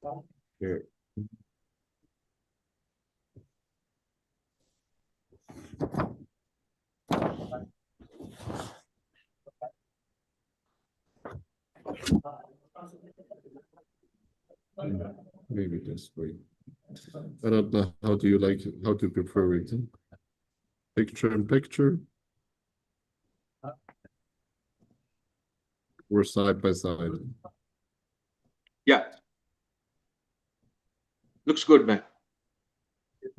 Yeah. Maybe this way. I don't know. How do you like it? How do you prefer it? Picture in picture or side by side? Yeah. Looks good, man.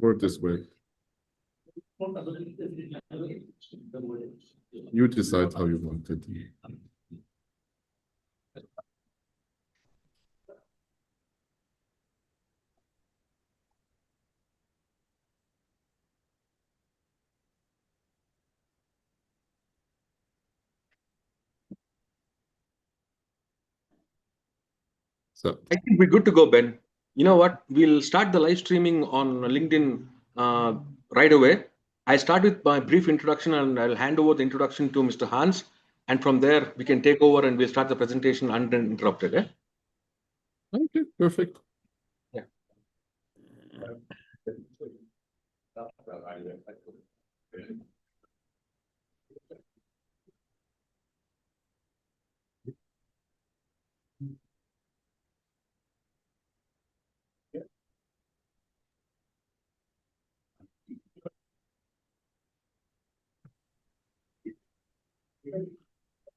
Or this way? You decide how you want it. So I think we're good to go, Ben. You know what? We'll start the live streaming on LinkedIn right away. I start with my brief introduction and I'll hand over the introduction to Mr. Hans. And from there, we can take over and we'll start the presentation uninterrupted. Eh? okay, perfect. Yeah.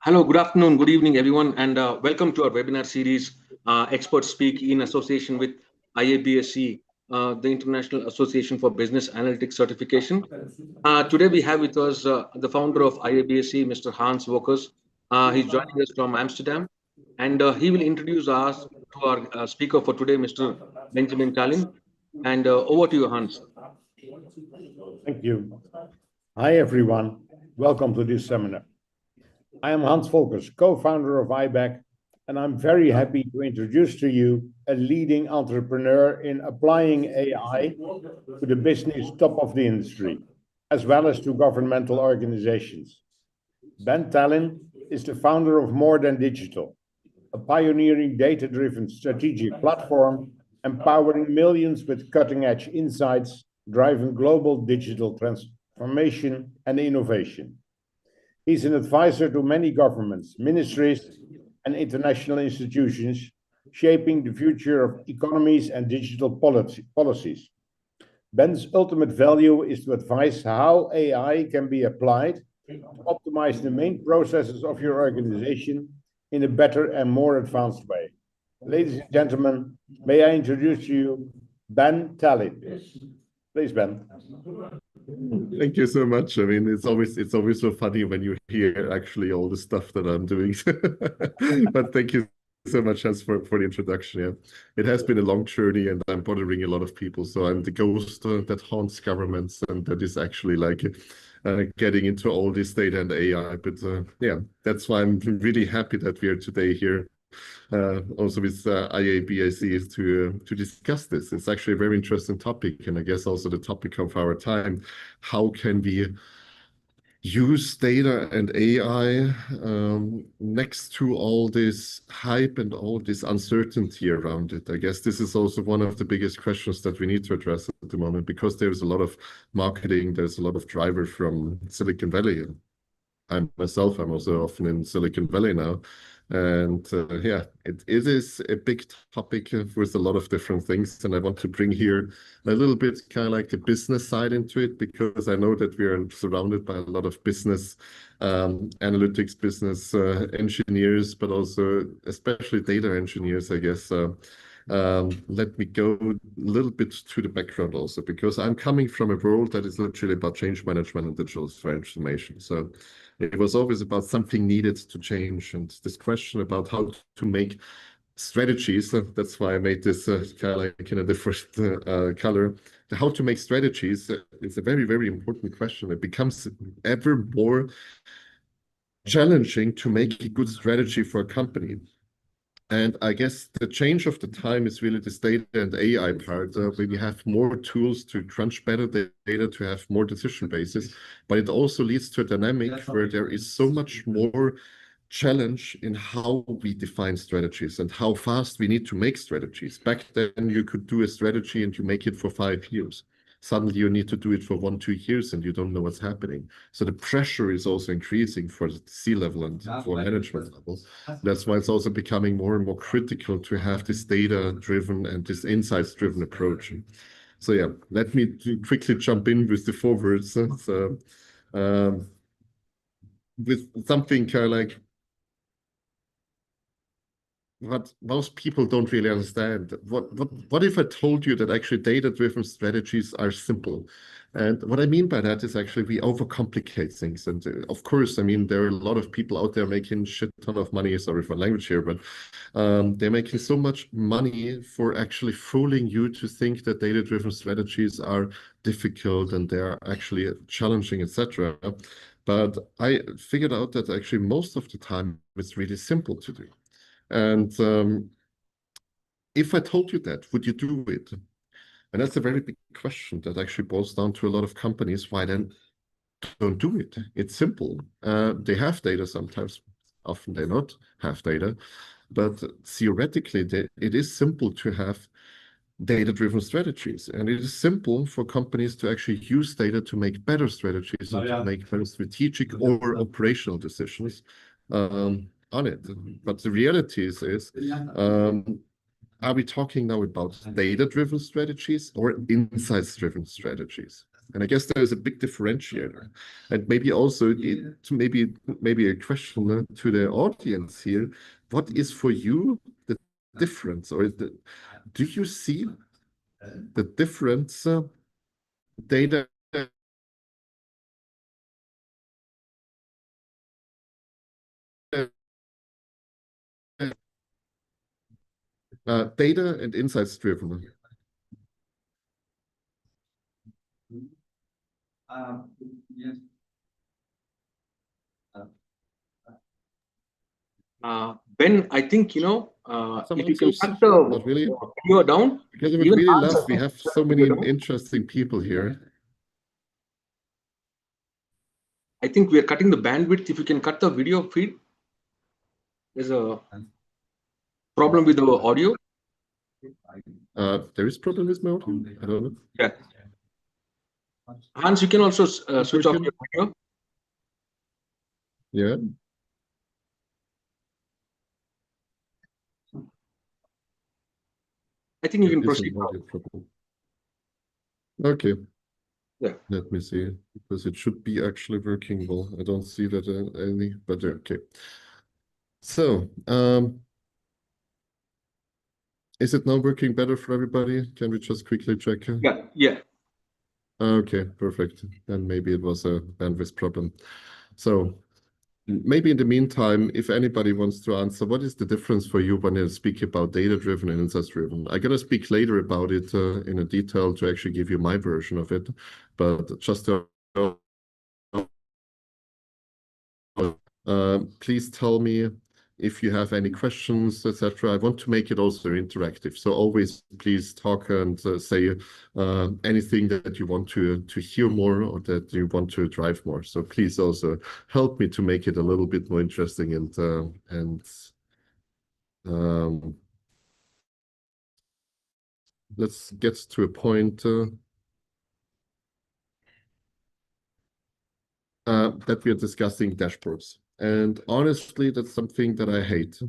Hello, good afternoon, good evening, everyone, and welcome to our webinar series, Experts Speak in association with IABSC, the International Association for Business Analytics Certification. Today we have with us the founder of IABSC, Mr. Hans Wokers. He's joining us from Amsterdam, and he will introduce us to our speaker for today, Mr. Benjamin Tallinn. And over to you, Hans. Thank you. Hi, everyone. Welcome to this seminar. I am Hans Volkers, co-founder of IBEC, and I'm very happy to introduce to you a leading entrepreneur in applying AI to the business top of the industry, as well as to governmental organizations. Ben Tallinn is the founder of More Than Digital, a pioneering data-driven strategic platform empowering millions with cutting-edge insights, driving global digital transformation and innovation. He's an advisor to many governments, ministries, and international institutions, shaping the future of economies and digital policies. Ben's ultimate value is to advise how AI can be applied to optimize the main processes of your organization in a better and more advanced way. Ladies and gentlemen, may I introduce to you Ben Tallinn. Please, Ben. Thank you so much. I mean, it's always so funny when you hear actually all the stuff that I'm doing. But thank you so much, Hans, for the introduction. Yeah, it has been a long journey, and I'm bothering a lot of people. So I'm the ghost that haunts governments, and that is actually like getting into all this data and AI. But yeah, that's why I'm really happy that we are today here. Also with IABIC to discuss this. It's actually a very interesting topic, and I guess also the topic of our time. How can we use data and AI next to all this hype and all this uncertainty around it? I guess this is also one of the biggest questions that we need to address at the moment, because there's a lot of marketing, there's a lot of driver from Silicon Valley. I'm also often in Silicon Valley now. And yeah, it is a big topic with a lot of different things. And I want to bring here a little bit kind of like the business side into it, because I know that we are surrounded by a lot of business analytics, business engineers, but also especially data engineers, I guess. Let me go a little bit to the background also, because I'm coming from a world that is literally about change management and digital transformation. So it was always about something needed to change, and this question about how to make strategies. That's why I made this kind of like in a different color. How to make strategies is a very, very important question. It becomes ever more challenging to make a good strategy for a company. And I guess the change of the time is really this data and AI part, where we have more tools to crunch better data, to have more decision bases. But it also leads to a dynamic where there is so much more challenge in how we define strategies and how fast we need to make strategies. Back then, you could do a strategy and you make it for 5 years. Suddenly, you need to do it for 1-2 years and you don't know what's happening. So the pressure is also increasing for the C-level and for management level. That's why it's also becoming more and more critical to have this data-driven and this insights-driven approach. So yeah, let me quickly jump in with the forwards. So with something like what most people don't really understand. What if I told you that actually data-driven strategies are simple? And what I mean by that is actually we overcomplicate things. And of course, I mean, there are a lot of people out there making shit ton of money, sorry for language here, but they're making so much money for actually fooling you to think that data-driven strategies are difficult and they're actually challenging, etc. But I figured out that actually most of the time it's really simple to do. And if I told you that, would you do it? And that's a very big question that actually boils down to a lot of companies. Why then don't do it? It's simple. They have data sometimes, often they not have data, but theoretically, it is simple to have data-driven strategies. And it is simple for companies to actually use data to make better strategies and to make better strategic or operational decisions on it. But the reality is are we talking now about data-driven strategies or insights-driven strategies? And I guess there is a big differentiator. And maybe also maybe a question to the audience here. What is for you the difference, or do you see the difference data data and insights driven? Yes. Ben, I think, if you can cut Not the really. video down. Because I would Even really Hans, love, I we think, have so many interesting people here. I think we are cutting the bandwidth. If you can cut the video feed, there's a problem with the audio. There is problem with my audio? I don't know. Yeah. Hans, you can also switch off your video. Yeah. I think you can There is proceed an now. audio problem. Okay. Yeah. Let me see, because it should be actually working well. I don't see that any, but okay. So, is it now working better for everybody? Can we just quickly check? Yeah. Okay, perfect. Then maybe it was a bandwidth problem. So maybe in the meantime, if anybody wants to answer, what is the difference for you when you speak about data-driven and insights-driven? I'm going to speak later about it in a detail to actually give you my version of it. But just to please tell me if you have any questions, etc. I want to make it also interactive. So always please talk and say anything that you want to hear more or that you want to drive more. So please also help me to make it a little bit more interesting and let's get to a point that we are discussing dashboards. And honestly, that's something that I hate.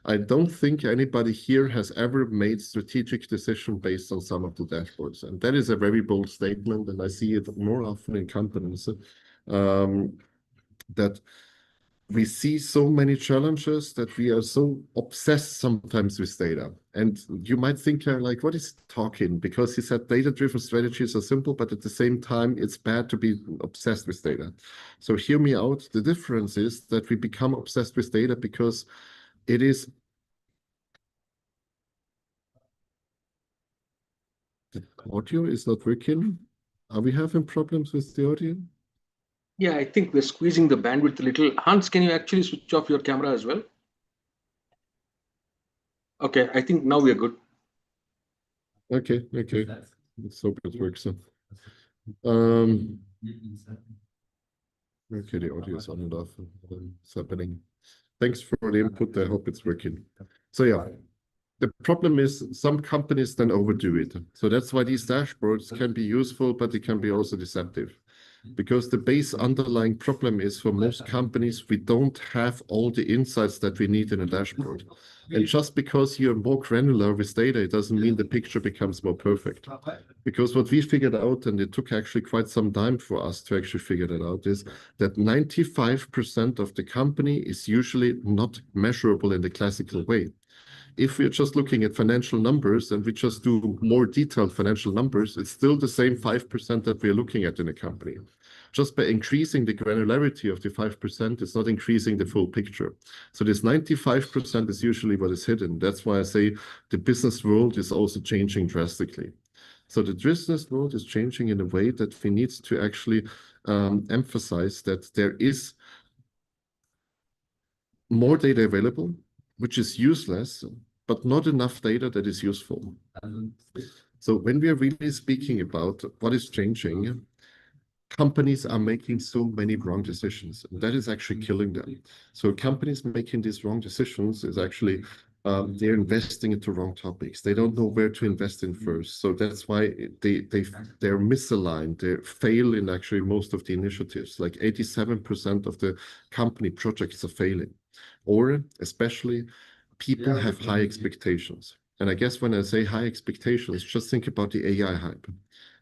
I don't think anybody here has ever made strategic decision based on some of the dashboards. And that is a very bold statement, and I see it more often in companies that we see so many challenges that we are so obsessed sometimes with data. And you might think, like, what is he talking? Because he said data-driven strategies are simple, but at the same time, it's bad to be obsessed with data. So hear me out. The difference is that we become obsessed with data because it is the audio is not working. Are we having problems with the audio? Yeah, I think we're squeezing the bandwidth a little. Hans, can you actually switch off your camera as well? Okay, I think now we're good. Okay. Let's hope it works. Okay, the audio is on and off. It's happening. Thanks for the input. I hope it's working. So yeah, the problem is some companies then overdo it. So that's why these dashboards can be useful, but they can be also deceptive. Because the base underlying problem is for most companies, we don't have all the insights that we need in a dashboard. And just because you're more granular with data, it doesn't mean the picture becomes more perfect. Because what we figured out, and it took actually quite some time for us to actually figure that out, is that 95% of the company is usually not measurable in the classical way. If we're just looking at financial numbers and we just do more detailed financial numbers, it's still the same 5% that we're looking at in a company. Just by increasing the granularity of the 5%, it's not increasing the full picture. So this 95% is usually what is hidden. That's why I say the business world is also changing drastically. So the business world is changing in a way that we need to actually emphasize that there is more data available, which is useless, but not enough data that is useful. So when we are really speaking about what is changing, companies are making so many wrong decisions, and that is actually killing them. So companies making these wrong decisions is actually they're investing into wrong topics. They don't know where to invest in first. So that's why they're misaligned. They fail in actually most of the initiatives. Like 87% of the company projects are failing. Or especially people have high expectations. And I guess when I say high expectations, just think about the AI hype.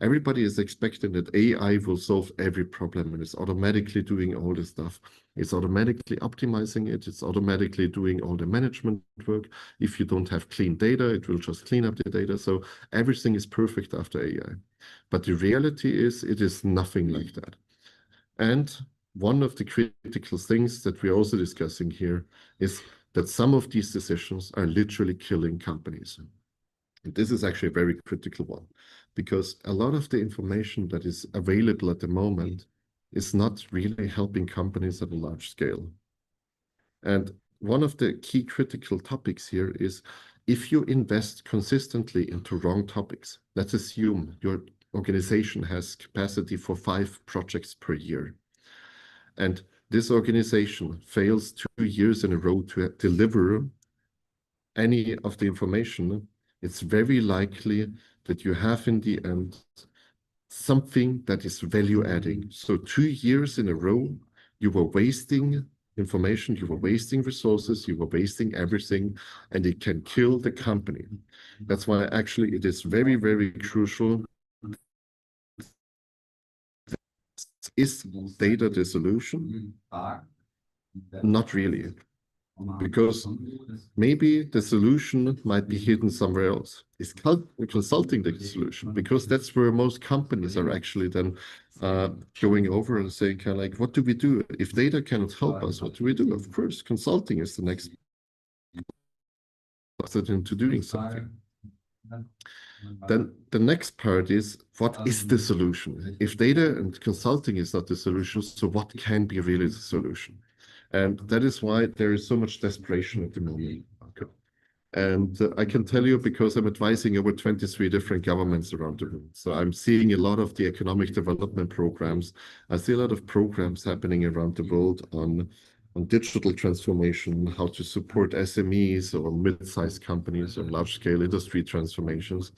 Everybody is expecting that AI will solve every problem and it's automatically doing all this stuff. It's automatically optimizing it. It's automatically doing all the management work. If you don't have clean data, it will just clean up the data. So everything is perfect after AI. But the reality is it is nothing like that. And one of the critical things that we're also discussing here is that some of these decisions are literally killing companies. And this is actually a very critical one, because a lot of the information that is available at the moment is not really helping companies at a large scale. And one of the key critical topics here is if you invest consistently into wrong topics, let's assume your organization has capacity for 5 projects per year. And this organization fails 2 years in a row to deliver any of the information, it's very likely that you have in the end something that is value adding. So 2 years in a row, you were wasting information, you were wasting resources, you were wasting everything, and it can kill the company. That's why actually it is very, very crucial. Is data the solution? Not really, because maybe the solution might be hidden somewhere else. Is consulting the solution? Because that's where most companies are actually then going over and saying kind of like, what do we do? If data cannot help us, what do we do? Of course, consulting is the next step into doing something. Then the next part is, what is the solution? If data and consulting is not the solution, so what can be really the solution? And that is why there is so much desperation at the moment. And I can tell you because I'm advising over 23 different governments around the world. So I'm seeing a lot of the economic development programs. I see a lot of programs happening around the world on digital transformation, how to support SMEs or mid-sized companies or large-scale industry transformations.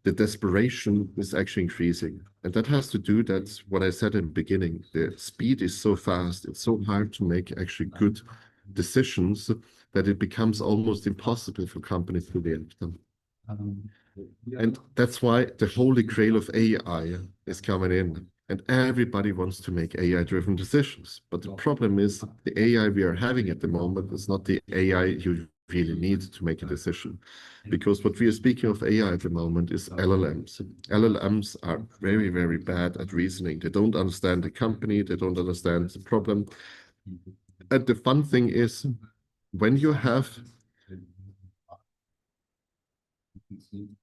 The desperation is actually increasing. And that has to do that what I said in the beginning, the speed is so fast, it's so hard to make actually good decisions that it becomes almost impossible for companies to react them. And that's why the holy grail of AI is coming in. And everybody wants to make AI-driven decisions. But the problem is the AI we are having at the moment is not the AI you really need to make a decision. Because what we are speaking of AI at the moment is LLMs. LLMs are very, very bad at reasoning. They don't understand the company. They don't understand the problem. And the fun thing is, when you have...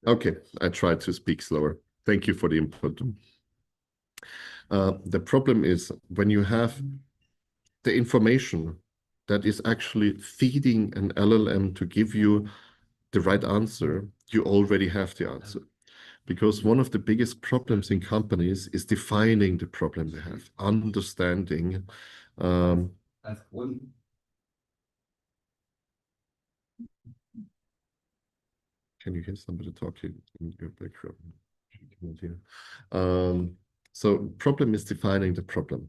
Okay, I tried to speak slower. Thank you for the input. The problem is when you have the information that is actually feeding an LLM to give you the right answer, you already have the answer. Because one of the biggest problems in companies is defining the problem they have, understanding. Can you hear somebody talking in your background? You cannot hear. So problem is defining the problem.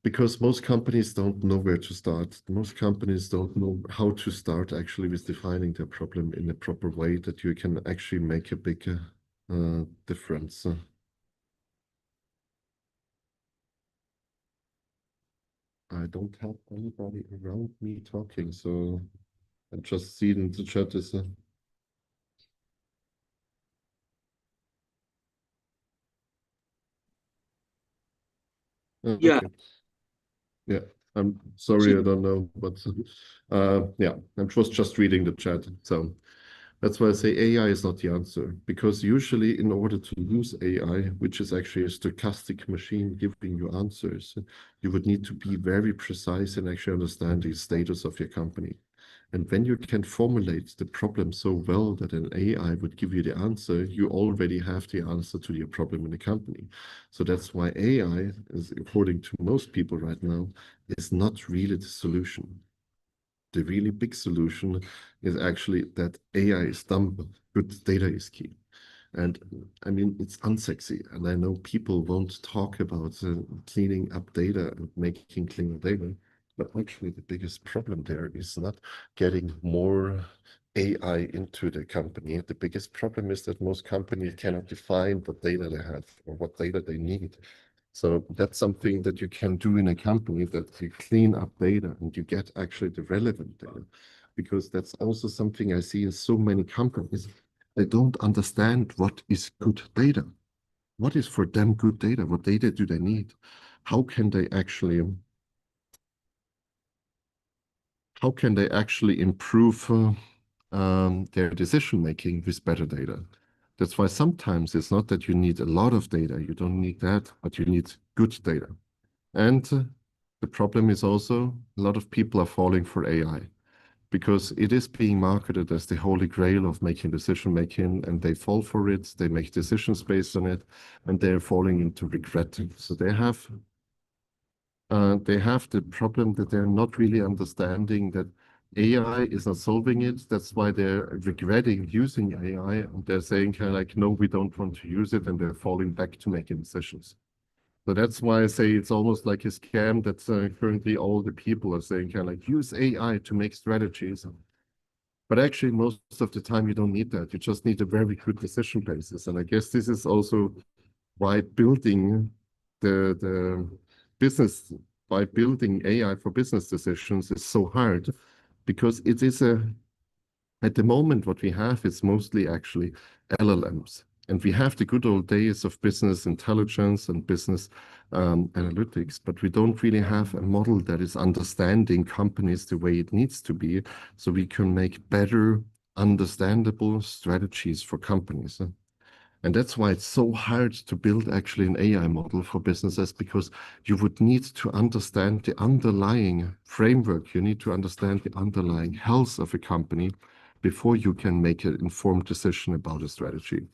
Because most companies don't know where to start. Most companies don't know how to start actually with defining their problem in a proper way that you can actually make a big difference. I don't have anybody around me talking, so I just see in the chat is Yeah. okay. Yeah, I'm sorry, I don't know, but yeah, I was just reading the chat. So that's why I say AI is not the answer, because usually in order to use AI, which is actually a stochastic machine giving you answers, you would need to be very precise and actually understand the status of your company. And when you can formulate the problem so well that an AI would give you the answer, you already have the answer to your problem in the company. So that's why AI, is, according to most people right now, is not really the solution. The really big solution is actually that AI is dumb, good data is key. And I mean, it's unsexy. And I know people won't talk about cleaning up data and making cleaner data. But actually, the biggest problem there is not getting more AI into the company. The biggest problem is that most companies cannot define what data they have or what data they need. So that's something that you can do in a company, that you clean up data and you get actually the relevant data. Because that's also something I see in so many companies. They don't understand what is good data. What is for them good data? What data do they need? How can they actually improve their decision making with better data? That's why sometimes it's not that you need a lot of data. You don't need that, but you need good data. And the problem is also a lot of people are falling for AI because it is being marketed as the holy grail of making decision making, and they fall for it. They make decisions based on it, and they're falling into regret. So they have the problem that they're not really understanding that AI is not solving it. That's why they're regretting using AI, and they're saying kind of like, no, we don't want to use it, and they're falling back to making decisions. So that's why I say it's almost like a scam that currently all the people are saying kind of like use AI to make strategies. But actually, most of the time, you don't need that. You just need a very good decision basis. And I guess this is also why building the business, by building AI for business decisions is so hard, because it is at the moment, what we have is mostly actually LLMs. And we have the good old days of business intelligence and business analytics, but we don't really have a model that is understanding companies the way it needs to be, so we can make better, understandable strategies for companies. And that's why it's so hard to build actually an AI model for businesses, because you would need to understand the underlying framework. You need to understand the underlying health of a company before you can make an informed decision about a strategy.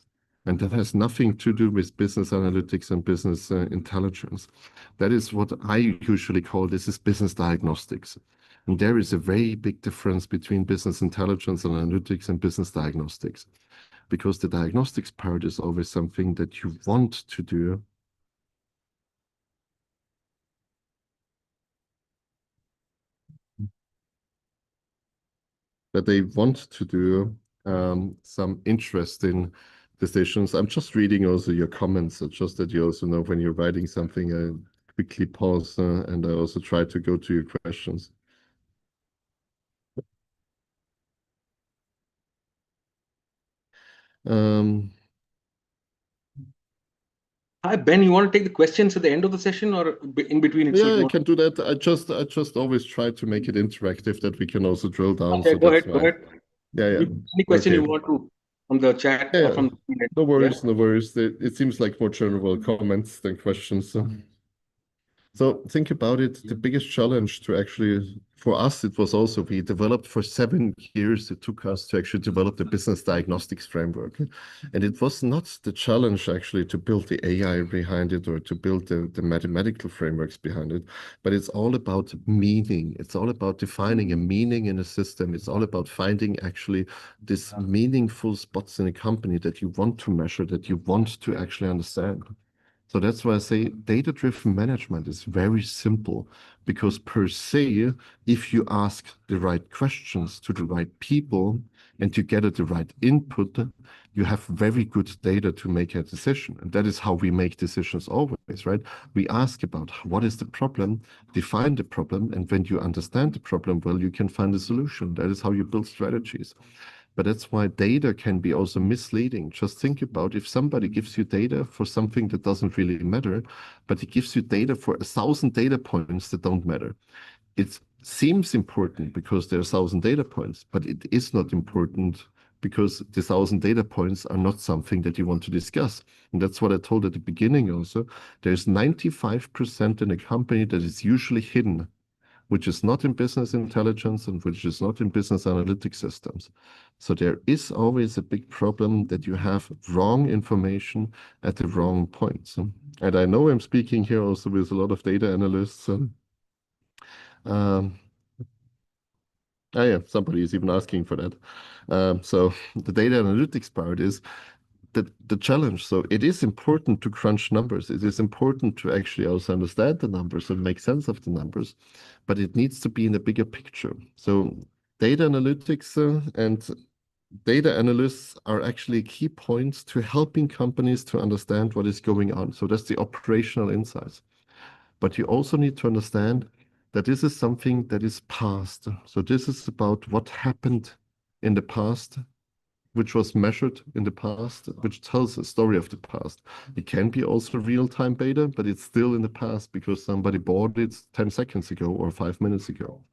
And that has nothing to do with business analytics and business intelligence. That is what I usually call this is business diagnostics. And there is a very big difference between business intelligence and analytics and business diagnostics, because the diagnostics part is always something that you want to do. That they want to do some interesting decisions. I'm just reading also your comments, just that you also know when you're writing something, I quickly pause and I also try to go to your questions. Hi, Ben, you want to take the questions at the end of the session or in between it? Yeah, I can do that. I just always try to make it interactive that we can also drill down. Okay, So go that's ahead, go why. ahead. Yeah. Any question Okay. you want to from the chat Yeah, or from the no worries, yeah? no worries. It seems like more general comments than questions. So think about it. The biggest challenge to actually for us, it was also, we developed for 7 years. It took us to actually develop the business diagnostics framework. And it was not the challenge actually to build the AI behind it or to build the mathematical frameworks behind it, but it's all about meaning. It's all about defining a meaning in a system. It's all about finding actually this meaningful spots in a company that you want to measure, that you want to actually understand. So that's why I say data-driven management is very simple, because per se, if you ask the right questions to the right people and you get the right input, you have very good data to make a decision. And that is how we make decisions always, right? We ask about what is the problem, define the problem, and when you understand the problem well, you can find a solution. That is how you build strategies. But that's why data can be also misleading. Just think about if somebody gives you data for something that doesn't really matter, but he gives you data for 1,000 data points that don't matter. It seems important because there are 1,000 data points, but it is not important because the 1,000 data points are not something that you want to discuss. And that's what I told at the beginning also. There's 95% in a company that is usually hidden, which is not in business intelligence and which is not in business analytics systems. So there is always a big problem that you have wrong information at the wrong points. And I know I'm speaking here also with a lot of data analysts. Yeah, somebody is even asking for that. So the data analytics part is the challenge. So it is important to crunch numbers. It is important to actually also understand the numbers and make sense of the numbers, but it needs to be in a bigger picture. So data analytics and data analysts are actually key points to helping companies to understand what is going on. So that's the operational insights. But you also need to understand that this is something that is past. So this is about what happened in the past, which was measured in the past, which tells a story of the past. It can be also real-time data, but it's still in the past because somebody bought it 10 seconds ago or 5 minutes ago.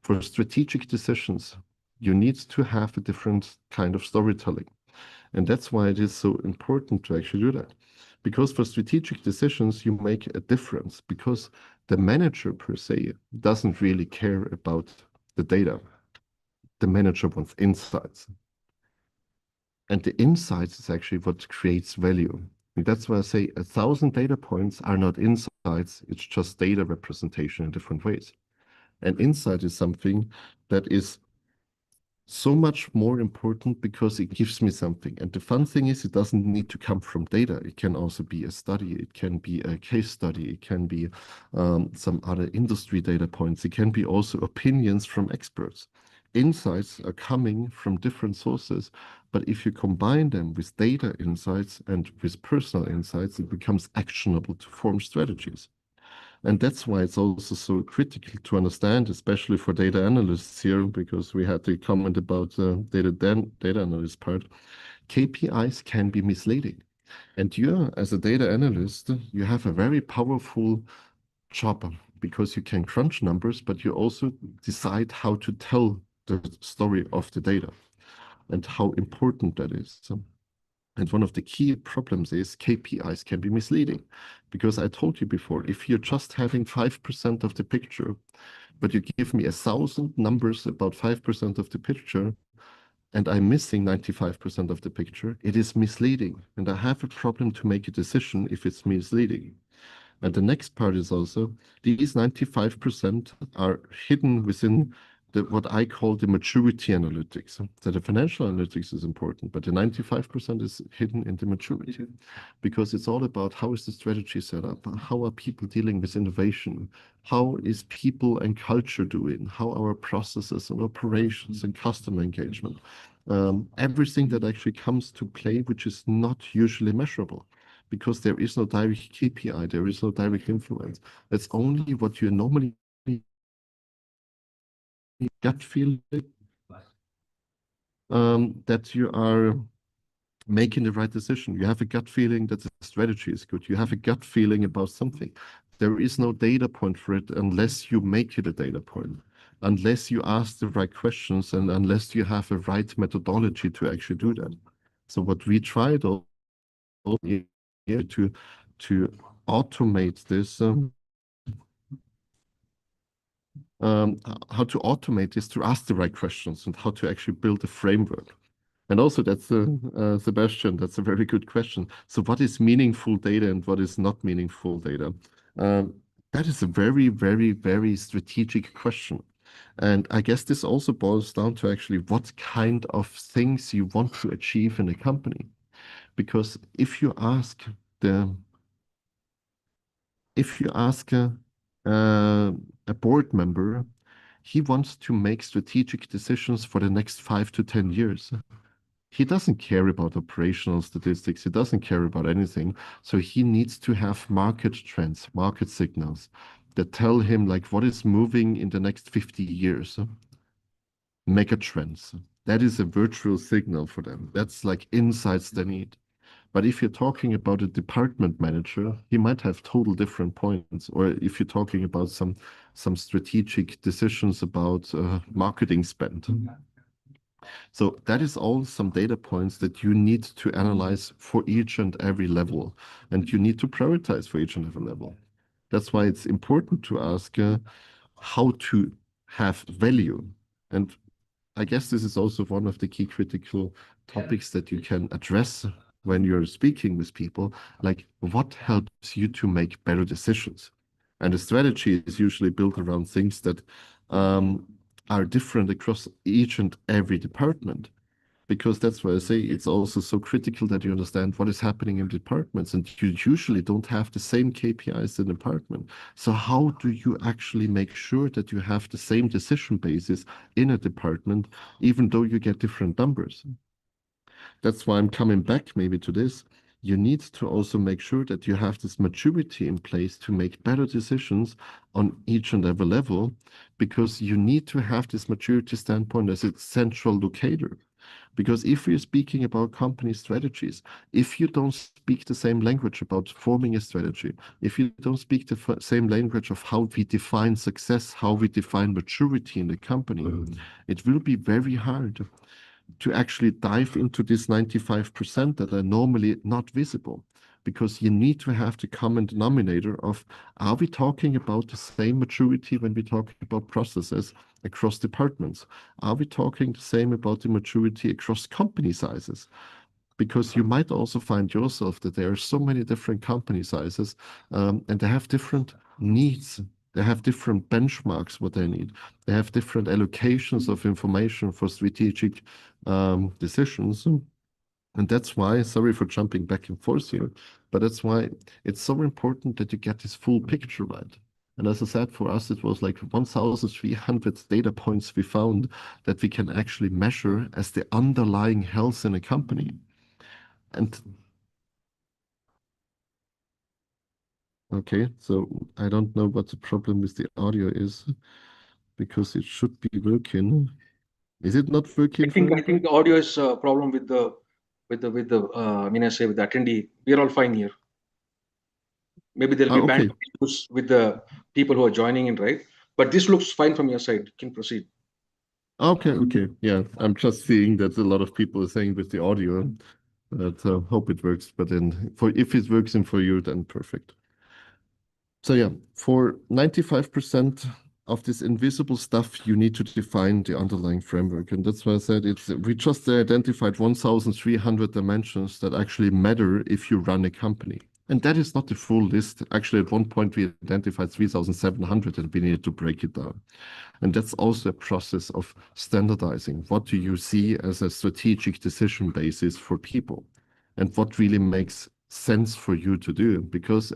For strategic decisions, you need to have a different kind of storytelling. And that's why it is so important to actually do that. Because for strategic decisions, you make a difference because the manager per se doesn't really care about the data. The manager wants insights. And the insights is actually what creates value. And that's why I say 1,000 data points are not insights, it's just data representation in different ways. And insight is something that is so much more important because it gives me something. And the fun thing is, it doesn't need to come from data. It can also be a study. It can be a case study. It can be some other industry data points. It can be also opinions from experts. Insights are coming from different sources, but if you combine them with data insights and with personal insights, it becomes actionable to form strategies. And that's why it's also so critical to understand, especially for data analysts here, because we had the comment about data analyst part. KPIs can be misleading. And you, as a data analyst, you have a very powerful job because you can crunch numbers, but you also decide how to tell the story of the data and how important that is. And one of the key problems is KPIs can be misleading because I told you before, if you're just having 5% of the picture, but you give me 1,000 numbers about 5% of the picture, and I'm missing 95% of the picture, it is misleading. And I have a problem to make a decision if it's misleading. And the next part is also these 95% are hidden within what I call the maturity analytics. So the financial analytics is important, but the 95% is hidden in the maturity because it's all about how is the strategy set up? How are people dealing with innovation? How is people and culture doing? How are our processes and operations and customer engagement? Everything that actually comes to play, which is not usually measurable because there is no direct KPI, there is no direct influence. It's only what you normally gut feeling that you are making the right decision. You have a gut feeling that the strategy is good. You have a gut feeling about something. There is no data point for it unless you make it a data point, unless you ask the right questions and unless you have a right methodology to actually do that. So what we tried here to automate this how to automate this to ask the right questions and how to actually build a framework. And also, that's Sebastian, that's a very good question. So, what is meaningful data and what is not meaningful data? That is a very, very, very strategic question. And I guess this also boils down to actually what kind of things you want to achieve in a company. Because the if you ask a board member, he wants to make strategic decisions for the next 5 to 10 years. He doesn't care about operational statistics. He doesn't care about anything. So he needs to have market trends, market signals that tell him like what is moving in the next 50 years. Mega trends. That is a virtual signal for them. That's like insights they need. But if you're talking about a department manager, he might have total different points. Or if you're talking about some strategic decisions about marketing spend. So that is all some data points that you need to analyze for each and every level, and you need to prioritize for each and every level. That's why it's important to ask how to have value. And I guess this is also one of the key critical topics that you can address when you're speaking with people, like what helps you to make better decisions. And the strategy is usually built around things that are different across each and every department. Because that's why I say it's also so critical that you understand what is happening in departments, and you usually don't have the same KPIs in the department. So how do you actually make sure that you have the same decision basis in a department, even though you get different numbers? That's why I'm coming back maybe to this. You need to also make sure that you have this maturity in place to make better decisions on each and every level, because you need to have this maturity standpoint as a central locator. Because if we're speaking about company strategies, if you don't speak the same language about forming a strategy, if you don't speak the same language of how we define success, how we define maturity in the company, it will be very hard to actually dive into this 95% that are normally not visible. Because you need to have the common denominator of, are we talking about the same maturity when we talk about processes across departments? Are we talking the same about the maturity across company sizes? Because you might also find yourself that there are so many different company sizes, and they have different needs. They have different benchmarks, what they need. They have different allocations of information for strategic decisions. And that's why, sorry for jumping back and forth here, but that's why it's so important that you get this full picture right. And as I said, for us, it was like 1,300 data points we found that we can actually measure as the underlying health in a company. And okay, so I don't know what the problem with the audio is, because it should be working. Is it not working for I think the audio is a problem with the I mean, I say with the attendee. We are all fine here. Maybe there'll be okay. band issues with the people who are joining in, right? But this looks fine from your side. You can proceed. Okay. Yeah, I'm just seeing that a lot of people are saying with the audio, but hope it works. But then if it works and for you, then perfect. So yeah, for 95% of this invisible stuff, you need to define the underlying framework. And that's why I said we just identified 1,300 dimensions that actually matter if you run a company. And that is not the full list. Actually, at one point, we identified 3,700 and we needed to break it down. And that's also a process of standardizing. What do you see as a strategic decision basis for people? And what really makes sense for you to do? Because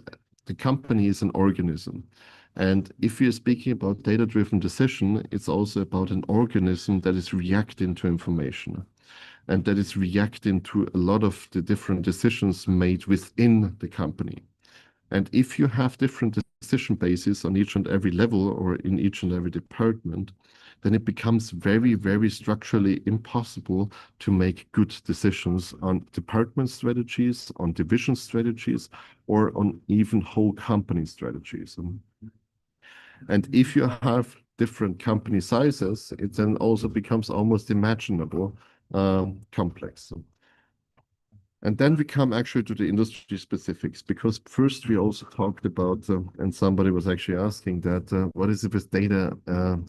the company is an organism. And if you're speaking about data-driven decision, it's also about an organism that is reacting to information and that is reacting to a lot of the different decisions made within the company. And if you have different decision bases on each and every level or in each and every department, then it becomes very, very structurally impossible to make good decisions on department strategies, on division strategies, or on even whole company strategies. And if you have different company sizes, it then also becomes almost imaginable complex. And then we come actually to the industry specifics, because first we also talked about, and somebody was actually asking that, what is it with data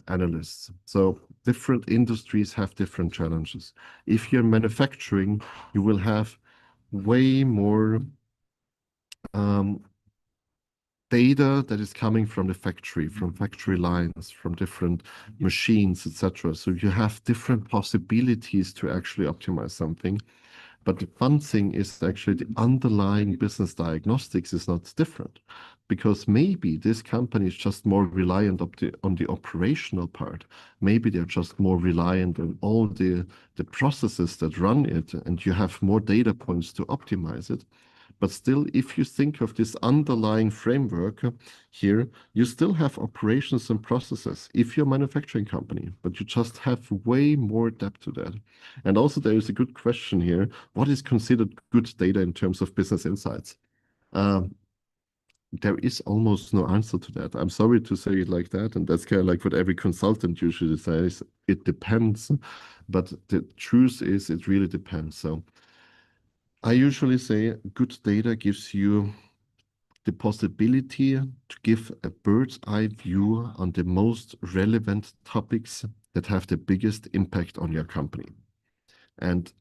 analysts? So different industries have different challenges. If you're manufacturing, you will have way more data that is coming from the factory, from factory lines, from different machines, etc. So you have different possibilities to actually optimize something. But the fun thing is actually the underlying business diagnostics is not different, because maybe this company is just more reliant on the operational part. Maybe they're just more reliant on all the processes that run it, and you have more data points to optimize it. But still, if you think of this underlying framework here, you still have operations and processes if you're a manufacturing company, but you just have way more depth to that. And also there is a good question here. What is considered good data in terms of business insights? There is almost no answer to that. I'm sorry to say it like that. And that's kind of like what every consultant usually says. It depends. But the truth is, it really depends. So I usually say good data gives you the possibility to give a bird's eye view on the most relevant topics that have the biggest impact on your company. And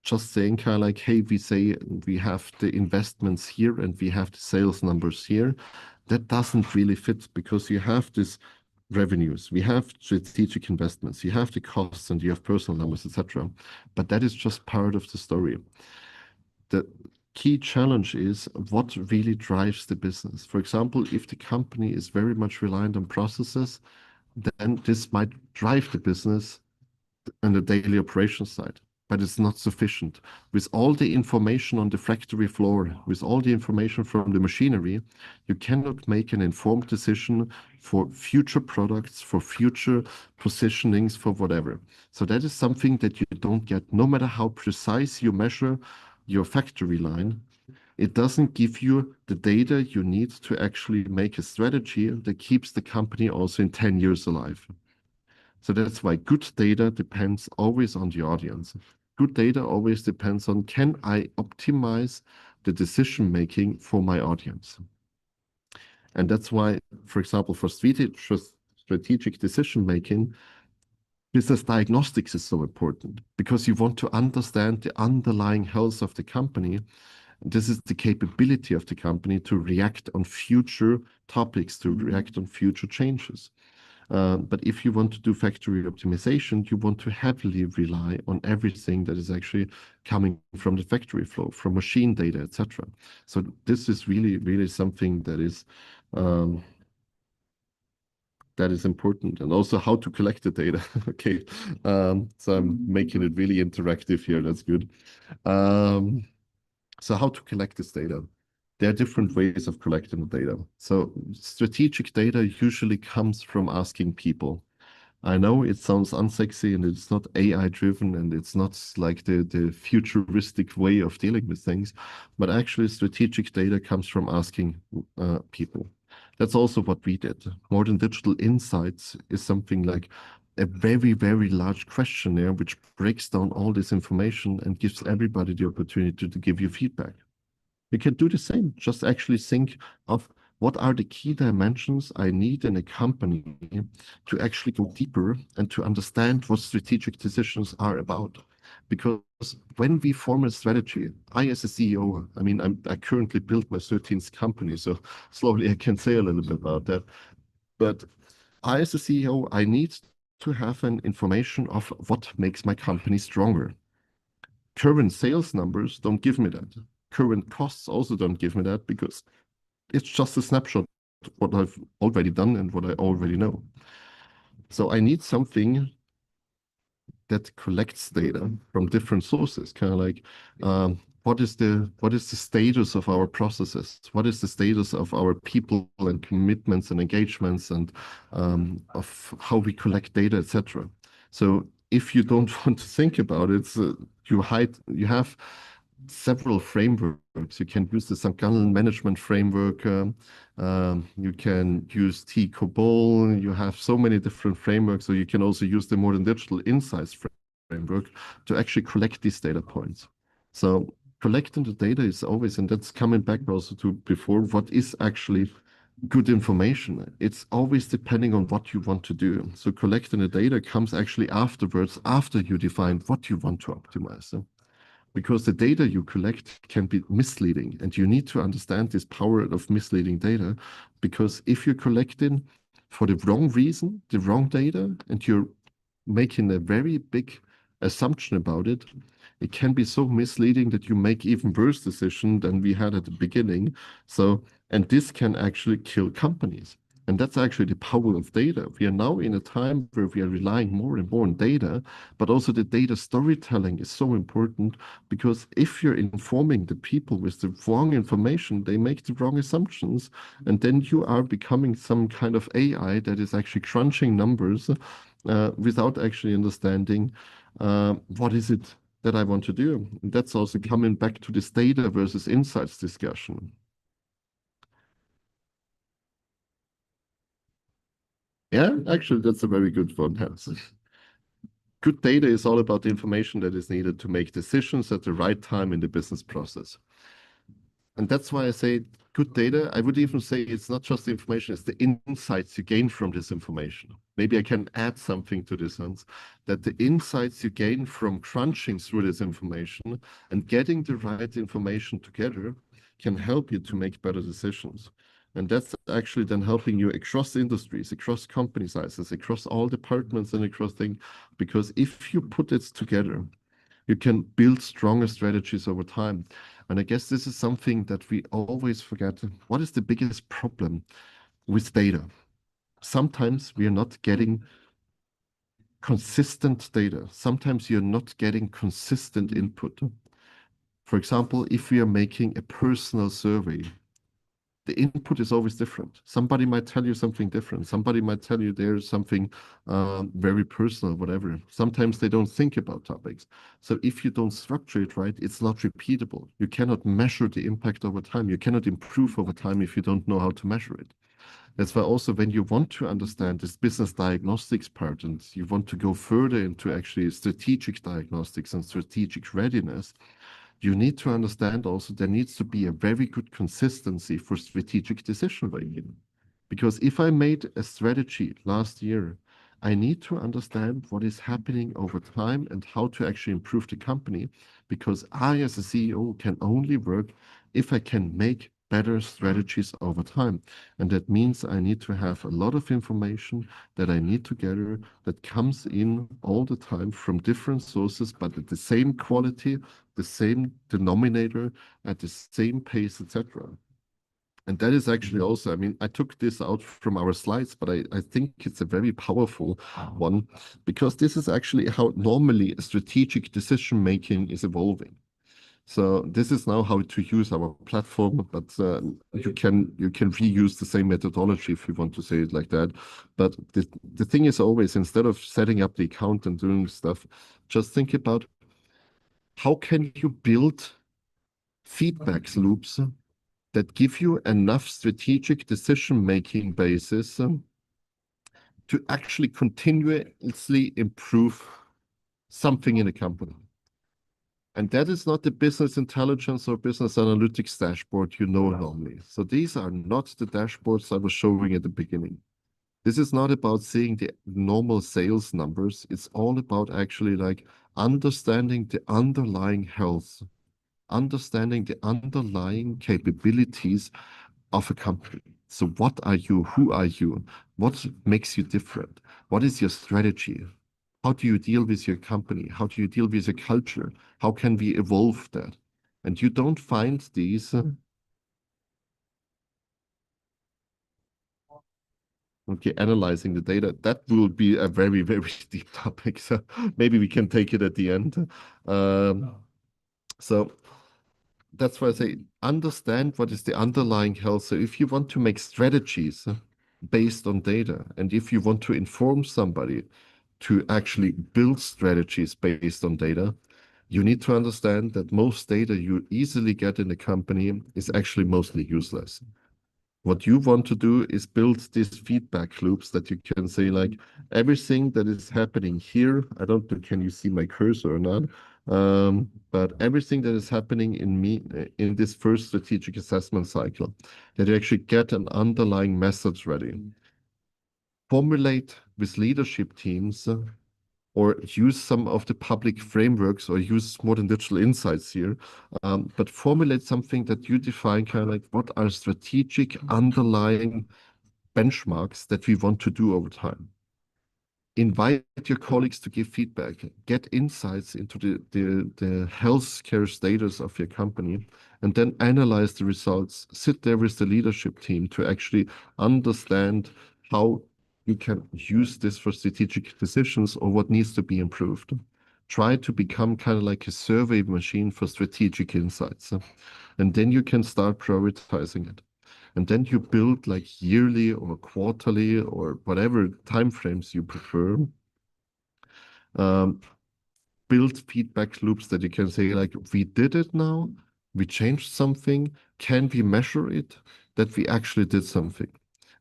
just saying kind of like, hey, we say we have the investments here and we have the sales numbers here, that doesn't really fit, because you have this revenues, we have strategic investments, you have the costs, and you have personal numbers, etc. But that is just part of the story. The key challenge is what really drives the business. For example, if the company is very much reliant on processes, then this might drive the business on the daily operations side, but it's not sufficient. With all the information on the factory floor, with all the information from the machinery, you cannot make an informed decision for future products, for future positionings, for whatever. So that is something that you don't get, no matter how precise you measure your factory line. It doesn't give you the data you need to actually make a strategy that keeps the company also in 10 years alive. So that's why good data depends always on the audience. Good data always depends on, can I optimize the decision-making for my audience? And that's why, for example, for strategic decision-making, business diagnostics is so important, because you want to understand the underlying health of the company. This is the capability of the company to react on future topics, to react on future changes. But if you want to do factory optimization, you want to heavily rely on everything that is actually coming from the factory flow, from machine data, etc. So this is really, really something that is important, and also how to collect the data. Okay, so I'm making it really interactive here. That's good. So how to collect this data? There are different ways of collecting the data. So strategic data usually comes from asking people. I know it sounds unsexy and it's not AI driven and it's not like the futuristic way of dealing with things, but actually strategic data comes from asking people. That's also what we did. Modern Digital Insights is something like a very, very large questionnaire which breaks down all this information and gives everybody the opportunity to give you feedback. You can do the same. Just actually think of what are the key dimensions I need in a company to actually go deeper and to understand what strategic decisions are about. Because when we form a strategy, I as a CEO, I mean, I currently built my 13th company, so slowly I can say a little bit about that. But I as a CEO, I need to have an information of what makes my company stronger. Current sales numbers don't give me that. Current costs also don't give me that, because it's just a snapshot of what I've already done and what I already know. So I need something that collects data from different sources, kind of like what is the status of our processes? What is the status of our people and commitments and engagements, and of how we collect data, etc. So if you don't want to think about it, you have several frameworks. You can use the St. Gallen management framework. You can use T-COBOL. You have so many different frameworks. So you can also use the Modern Digital Insights framework to actually collect these data points. So collecting the data is always, and that's coming back also to before, what is actually good information? It's always depending on what you want to do. So collecting the data comes actually afterwards, after you define what you want to optimize. Because the data you collect can be misleading, and you need to understand this power of misleading data. Because if you're collecting for the wrong reason, the wrong data, and you're making a very big assumption about it, it can be so misleading that you make even worse decision than we had at the beginning. So, and this can actually kill companies. And that's actually the power of data. We are now in a time where we are relying more and more on data, but also the data storytelling is so important, because if you're informing the people with the wrong information, they make the wrong assumptions. And then you are becoming some kind of AI that is actually crunching numbers without actually understanding what is it that I want to do. And that's also coming back to this data versus insights discussion. Yeah, actually, that's a very good one, Hans. Good data is all about the information that is needed to make decisions at the right time in the business process. And that's why I say good data. I would even say it's not just the information, it's the insights you gain from this information. Maybe I can add something to this, Hans, that the insights you gain from crunching through this information and getting the right information together can help you to make better decisions. And that's actually then helping you across industries, across company sizes, across all departments and across things. Because if you put it together, you can build stronger strategies over time. And I guess this is something that we always forget. What is the biggest problem with data? Sometimes we are not getting consistent data. Sometimes you're not getting consistent input. For example, if we are making a personal survey, the input is always different. Somebody might tell you something different. Somebody might tell you there's something very personal, whatever. Sometimes they don't think about topics. So if you don't structure it right, it's not repeatable. You cannot measure the impact over time. You cannot improve over time if you don't know how to measure it. That's why also when you want to understand this business diagnostics part and you want to go further into actually strategic diagnostics and strategic readiness, you need to understand also there needs to be a very good consistency for strategic decision making. Because if I made a strategy last year, I need to understand what is happening over time and how to actually improve the company. Because I, as a CEO, can only work if I can make better strategies over time. And that means I need to have a lot of information that I need to gather that comes in all the time from different sources, but at the same quality, the same denominator, at the same pace, etc. And that is actually also, I mean, I took this out from our slides, but I think it's a very powerful one, because this is actually how normally strategic decision making is evolving. So this is now how to use our platform, but you can reuse the same methodology if you want to say it like that. But the thing is always, instead of setting up the account and doing stuff, just think about how can you build feedback loops that give you enough strategic decision-making basis to actually continuously improve something in a company. And that is not the business intelligence or business analytics dashboard you know normally. So these are not the dashboards I was showing at the beginning. This is not about seeing the normal sales numbers. It's all about actually like understanding the underlying health, understanding the underlying capabilities of a company. So what are you? Who are you? What makes you different? What is your strategy? How do you deal with your company? How do you deal with your culture? How can we evolve that? And you don't find these. Okay, analyzing the data, that will be a very, very deep topic. So maybe we can take it at the end. So that's why I say understand what is the underlying health. So if you want to make strategies based on data, and if you want to inform somebody to actually build strategies based on data, you need to understand that most data you easily get in a company is actually mostly useless. What you want to do is build these feedback loops that you can say like everything that is happening here. I don't know, can you see my cursor or not? But everything that is happening in me in this first strategic assessment cycle, that you actually get an underlying message ready. Formulate with leadership teams or use some of the public frameworks or use modern digital insights here, but formulate something that you define kind of like what are strategic underlying benchmarks that we want to do over time. Invite your colleagues to give feedback, get insights into the healthcare status of your company, and then analyze the results. Sit there with the leadership team to actually understand how you can use this for strategic decisions or what needs to be improved. Try to become kind of like a survey machine for strategic insights. And then you can start prioritizing it. And then you build like yearly or quarterly or whatever timeframes you prefer. Build feedback loops that you can say like, we did it now, we changed something, can we measure it, that we actually did something?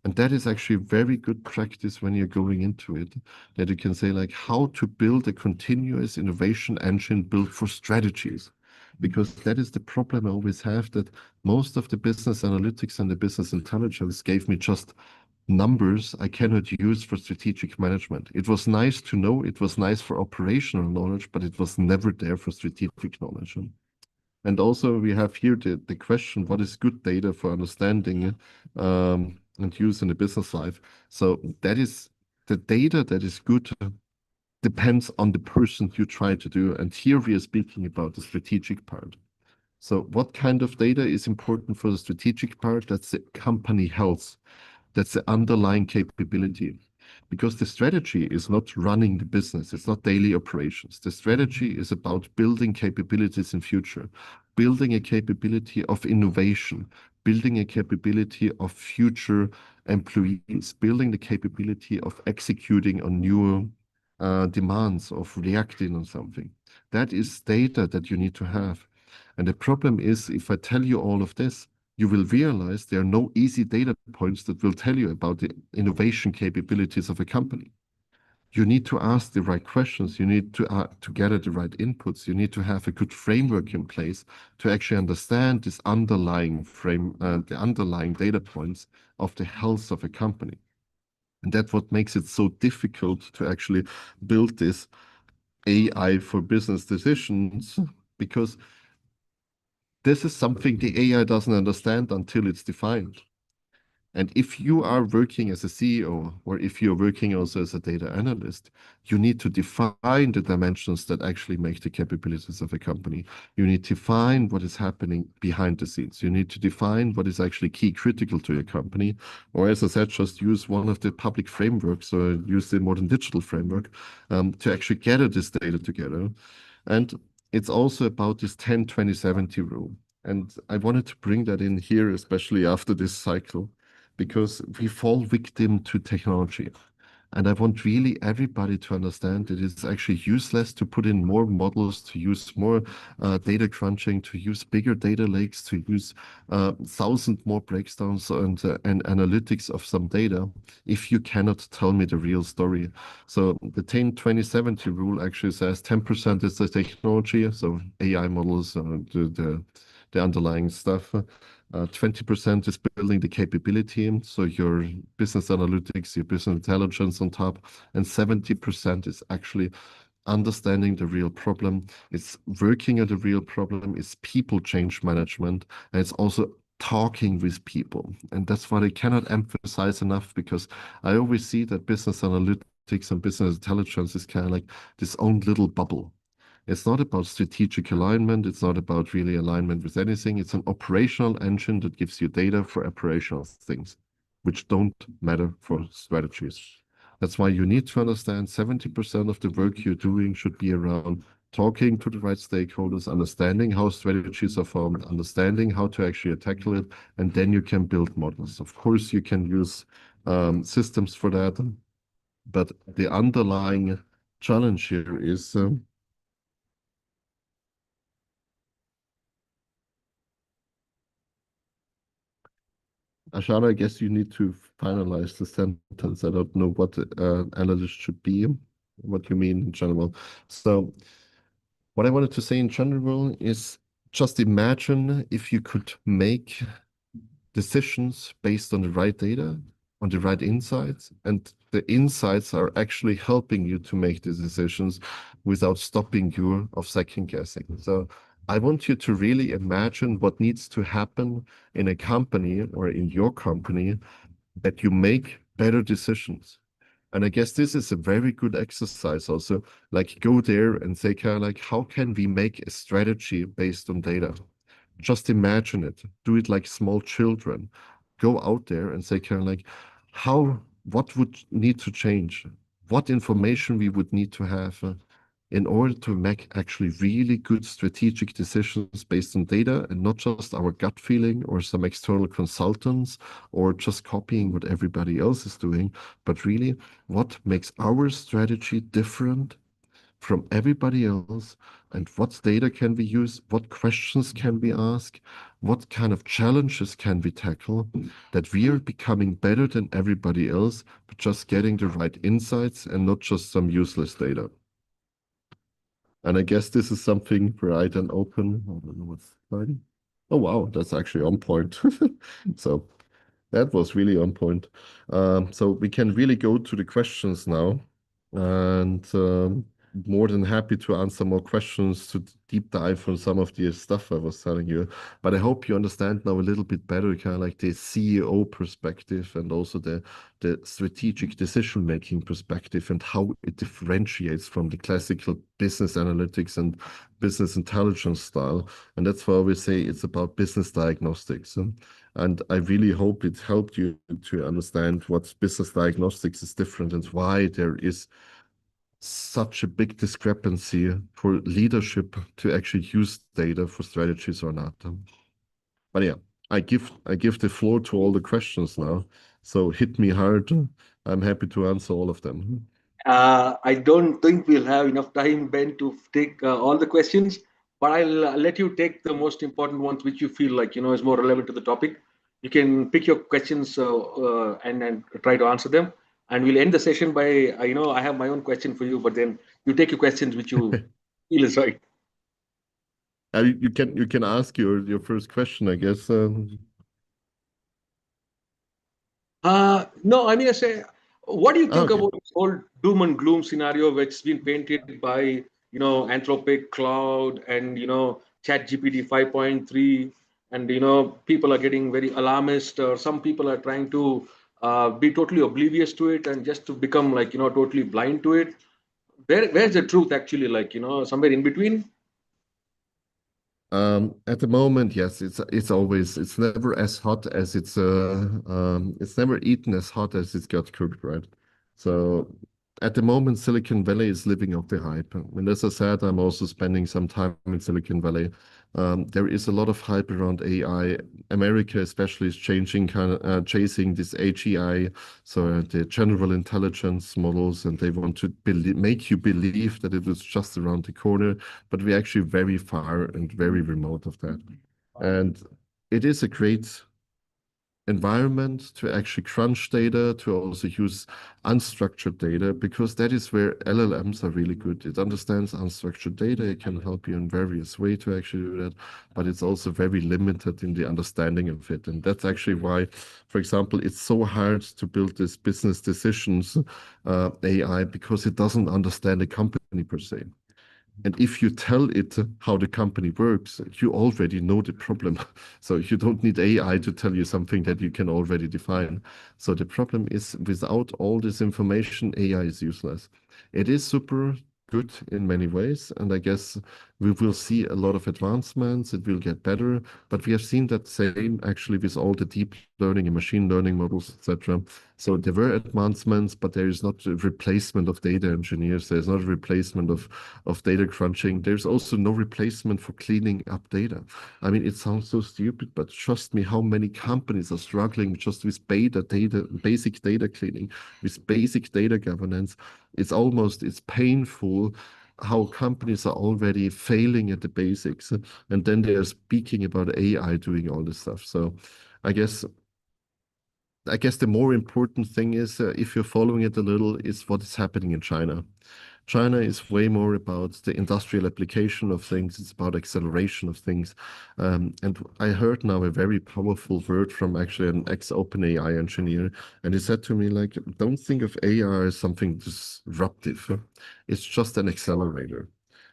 And that is actually very good practice when you're going into it, that you can say like how to build a continuous innovation engine built for strategies. Because that is the problem I always have, that most of the business analytics and the business intelligence gave me just numbers I cannot use for strategic management. It was nice to know, it was nice for operational knowledge, but it was never there for strategic knowledge. And also we have here the question, what is good data for understanding and use in the business life? So that is the data that is good depends on the person you try to do. And here we are speaking about the strategic part. So what kind of data is important for the strategic part? That's the company health. That's the underlying capability. Because the strategy is not running the business, it's not daily operations. The strategy is about building capabilities in future, building a capability of innovation, building a capability of future employees, building the capability of executing on new demands, of reacting on something. That is data that you need to have. And the problem is, if I tell you all of this, you will realize there are no easy data points that will tell you about the innovation capabilities of a company. You need to ask the right questions. You need to gather the right inputs. You need to have a good framework in place to actually understand this underlying the underlying data points of the health of a company. And that's what makes it so difficult to actually build this AI for business decisions, because this is something the AI doesn't understand until it's defined. And if you are working as a CEO, or if you're working also as a data analyst, you need to define the dimensions that actually make the capabilities of a company. You need to define what is happening behind the scenes. You need to define what is actually key critical to your company. Or as I said, just use one of the public frameworks or use the modern digital framework to actually gather this data together. And it's also about this 10-20-70 rule. And I wanted to bring that in here, especially after this cycle, because we fall victim to technology. And I want really everybody to understand that it's actually useless to put in more models, to use more data crunching, to use bigger data lakes, to use 1,000 more breakdowns and analytics of some data if you cannot tell me the real story. So the 10-20-70 rule actually says 10% is the technology, so AI models, the underlying stuff. 20% is building the capability, so your business analytics, your business intelligence on top, and 70% is actually understanding the real problem. It's working at the real problem, it's people change management, and it's also talking with people. And that's what I cannot emphasize enough, because I always see that business analytics and business intelligence is kind of like this own little bubble. It's not about strategic alignment. It's not about really alignment with anything. It's an operational engine that gives you data for operational things, which don't matter for strategies. That's why you need to understand 70% of the work you're doing should be around talking to the right stakeholders, understanding how strategies are formed, understanding how to actually tackle it, and then you can build models. Of course, you can use systems for that, but the underlying challenge here is Ashana, I guess you need to finalize the sentence. I don't know what analyst should be, what you mean in general. So What I wanted to say in general is just imagine if you could make decisions based on the right data, on the right insights, and the insights are actually helping you to make the decisions without stopping you of second guessing. So I want you to really imagine what needs to happen in a company or in your company that you make better decisions. And I guess this is a very good exercise also. Like go there and say, kind of like, how can we make a strategy based on data? Just imagine it. Do it like small children. Go out there and say, kind of like, what would need to change? What information we would need to have in order to make actually really good strategic decisions based on data and not just our gut feeling or some external consultants or just copying what everybody else is doing, but really what makes our strategy different from everybody else, and what data can we use, what questions can we ask, what kind of challenges can we tackle, that we are becoming better than everybody else, but just getting the right insights and not just some useless data. And I guess this is something where I then open, I don't know what's sliding. Oh, wow, that's actually on point. So that was really on point. So we can really go to the questions now, and more than happy to answer more questions to deep dive on some of the stuff I was telling you. But I hope you understand now a little bit better, kind of like the CEO perspective and also the strategic decision-making perspective and how it differentiates from the classical business analytics and business intelligence style. And that's why we say it's about business diagnostics. And I really hope it helped you to understand what business diagnostics is different and why there is such a big discrepancy for leadership to actually use data for strategies or not. But yeah, I give the floor to all the questions now. So hit me hard. I'm happy to answer all of them. I don't think we'll have enough time, Ben, to take all the questions, but I'll let you take the most important ones, which you feel like is more relevant to the topic. You can pick your questions and try to answer them, and we'll end the session by I have my own question for you, but then you take your questions which you feel is right. You can ask your first question, I guess. No, I mean, I say, what do you think Okay. about this whole doom and gloom scenario which has been painted by, Anthropic Cloud and, ChatGPT 5.3, and, people are getting very alarmist, or some people are trying to be totally oblivious to it and just to become like, totally blind to it. Where's the truth actually, like, somewhere in between? At the moment, yes, it's never as hot as it's never eaten as hot as it's got cooked, right? So at the moment, Silicon Valley is living off the hype. And as I said, I'm also spending some time in Silicon Valley. There is a lot of hype around AI. America especially is chasing this AGI, so the general intelligence models, and they want to make you believe that it was just around the corner, but we're actually very far and very remote of that. And it is a great environment to actually crunch data, to also use unstructured data, because that is where LLMs are really good. It understands unstructured data. It can help you in various ways to actually do that, but it's also very limited in the understanding of it. And that's actually why, for example, it's so hard to build this business decisions AI, because it doesn't understand a company per se. And if you tell it how the company works, you already know the problem. So you don't need AI to tell you something that you can already define. So the problem is, without all this information, AI is useless. It is super good in many ways, and I guess we will see a lot of advancements. It will get better, but we have seen that same actually with all the deep learning and machine learning models, etc. So there were advancements, but there is not a replacement of data engineers. There's not a replacement of data crunching. There's also no replacement for cleaning up data. I mean, it sounds so stupid, but trust me, how many companies are struggling just with basic data cleaning, with basic data governance. It's painful how companies are already failing at the basics, and then they are speaking about AI doing all this stuff. So I guess the more important thing is, if you're following it a little, is what is happening in China. China is way more about the industrial application of things. It's about acceleration of things. And I heard now a very powerful word from actually an ex-OpenAI engineer, and he said to me, like, don't think of AI as something disruptive. It's just an accelerator.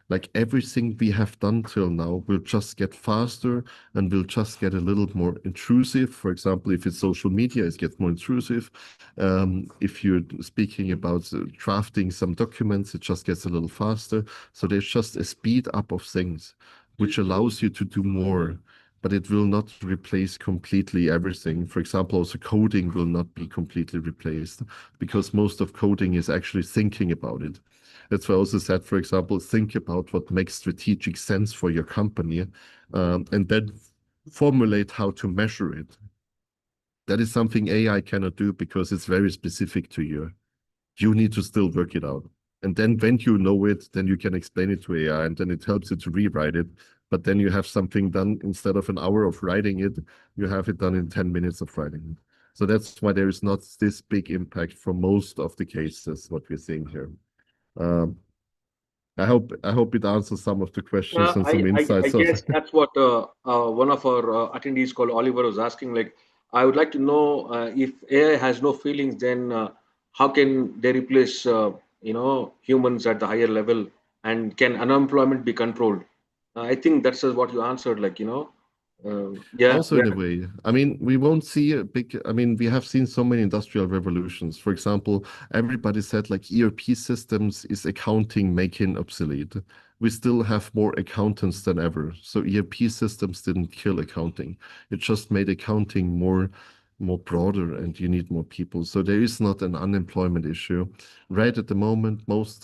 Like everything we have done till now will just get faster and will just get a little more intrusive. For example, if it's social media, it gets more intrusive. If you're speaking about drafting some documents, it just gets a little faster. So there's just a speed up of things, which allows you to do more, but it will not replace completely everything. For example, also coding will not be completely replaced because most of coding is actually thinking about it. That's why I also said, for example, think about what makes strategic sense for your company, and then formulate how to measure it. That is something AI cannot do because it's very specific to you. You need to still work it out. And then when you know it, then you can explain it to AI and then it helps you to rewrite it. But then you have something done instead of an hour of writing it, you have it done in 10 minutes of writing it. So that's why there is not this big impact for most of the cases, what we're seeing here. Um, I hope it answers some of the questions and some I insights also. guess that's what one of our attendees called Oliver was asking. Like, I would like to know if AI has no feelings, then how can they replace, humans at the higher level, and can unemployment be controlled? I think that's what you answered. Like, yeah, Also, in a way, I mean, we won't see a big, I mean, we have seen so many industrial revolutions. For example, everybody said like ERP systems is accounting making obsolete. We still have more accountants than ever. So ERP systems didn't kill accounting. It just made accounting more broader and you need more people. So there is not an unemployment issue. Right at the moment,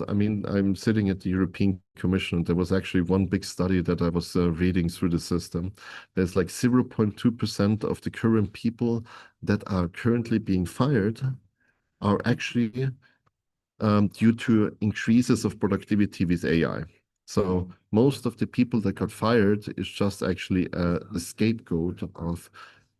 I mean, I'm sitting at the European Commission. There was actually one big study that I was reading through the system. There's like 0.2% of the current people that are currently being fired are actually due to increases of productivity with AI. So most of the people that got fired is just actually a scapegoat of,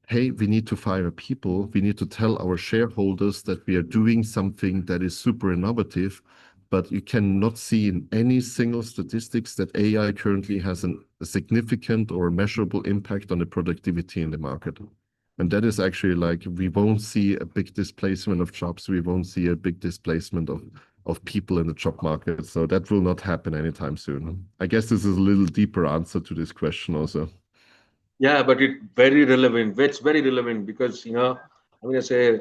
hey, we need to fire people. We need to tell our shareholders that we are doing something that is super innovative, but you cannot see in any single statistics that AI currently has a significant or measurable impact on the productivity in the market. And that is actually like, we won't see a big displacement of jobs. We won't see a big displacement of people in the job market. So that will not happen anytime soon. I guess this is a little deeper answer to this question also. yeah, but it's very relevant. It's very relevant because I mean, I say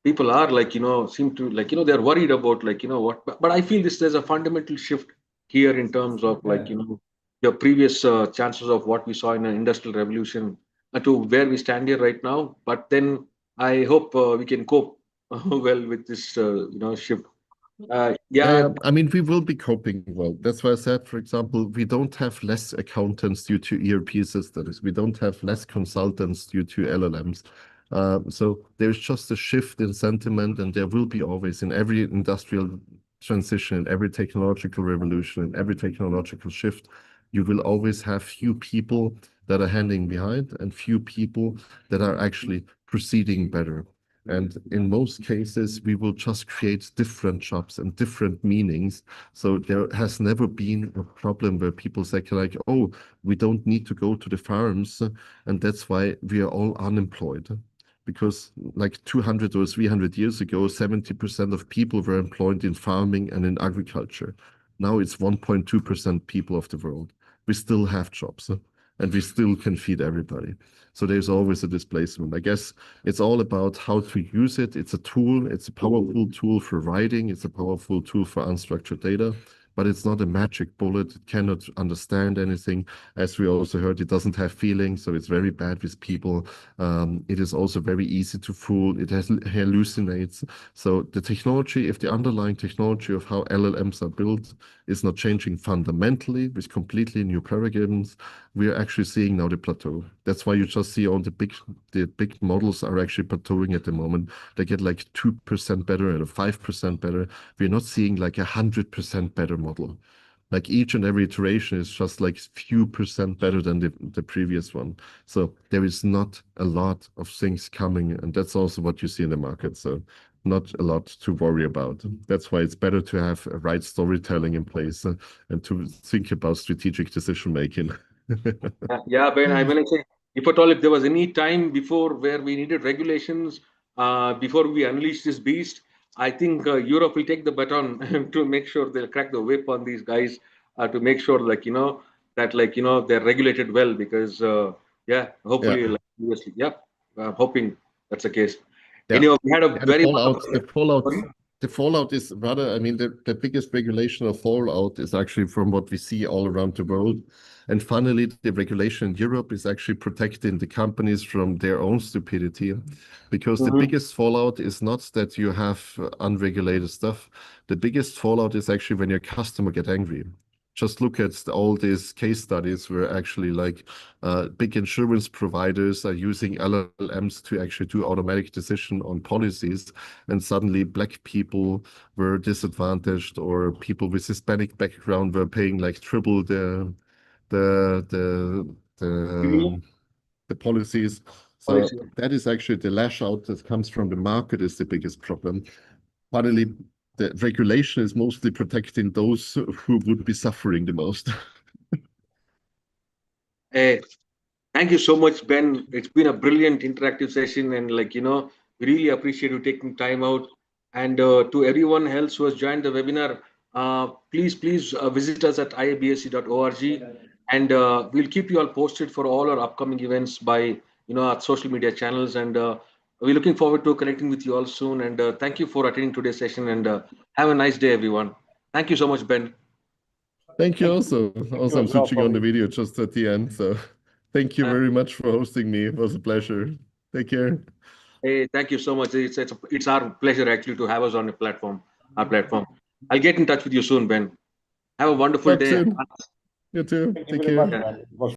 people are like seem to like they're worried about like what, but I feel there's a fundamental shift here in terms of like the previous chances of what we saw in an industrial revolution to where we stand here right now. But then I hope we can cope well with this shift. Yeah, Yeah. yeah. I mean, we will be coping well. That's why I said, for example, we don't have less accountants due to ERP systems. We don't have less consultants due to LLMs. So there's just a shift in sentiment, and there will be always in every industrial transition, in every technological revolution, in every technological shift, you will always have few people that are handing behind and few people that are actually proceeding better. And in most cases, we will just create different jobs and different meanings. So there has never been a problem where people say like, oh, we don't need to go to the farms, and that's why we are all unemployed. Because like 200 or 300 years ago, 70% of people were employed in farming and in agriculture. Now it's 1.2% people of the world. We still have jobs, and we still can feed everybody. So there's always a displacement. I guess it's all about how to use it. It's a tool. It's a powerful tool for writing. It's a powerful tool for unstructured data, but it's not a magic bullet. It cannot understand anything. As we also heard, it doesn't have feelings, so it's very bad with people. It is also very easy to fool. It hallucinates. So the technology, if the underlying technology of how LLMs are built is not changing fundamentally with completely new paradigms, we are actually seeing now the plateau. That's why you just see all the big models are actually plateauing at the moment. They get like 2% better and 5% better. We're not seeing like 100% better model. Like each and every iteration is just like few percent better than the previous one. So there is not a lot of things coming, and that's also what you see in the market. So not a lot to worry about. That's why it's better to have a right storytelling in place and to think about strategic decision making. Yeah, Ben, when I say, if at all, if there was any time before where we needed regulations, before we unleash this beast, I think Europe will take the baton to make sure they'll crack the whip on these guys, to make sure, like, that, like, they're regulated well, because, yeah, hopefully, Yeah. like, obviously, yeah, I'm hoping that's the case. Yeah. Anyway, we had a Yeah, very the fallout is rather, I mean, the biggest regulation of fallout is actually from what we see all around the world. And finally, the regulation in Europe is actually protecting the companies from their own stupidity. Because the biggest fallout is not that you have unregulated stuff. The biggest fallout is actually when your customer get angry. Just look at all these case studies where actually like big insurance providers are using LLMs to actually do automatic decision on policies, and suddenly black people were disadvantaged, or people with Hispanic background were paying like triple the policies. So that is actually the lash out that comes from the market is the biggest problem. Finally, the regulation is mostly protecting those who would be suffering the most. Thank you so much, Ben. It's been a brilliant interactive session, and like we really appreciate you taking time out. And to everyone else who has joined the webinar, please visit us at iabsc.org, and we'll keep you all posted for all our upcoming events by our social media channels. And we're looking forward to connecting with you all soon. And thank you for attending today's session. And have a nice day, everyone. Thank you so much, Ben. Thank you also. Also, I'm switching on the Probably. video just at the end. So thank you very much for hosting me. It was a pleasure. Take care. Hey, thank you so much. It's our pleasure actually to have us on our platform. I'll get in touch with you soon, Ben. Have a wonderful Talk day. soon. You too. Thank you Take very care. much, man. It was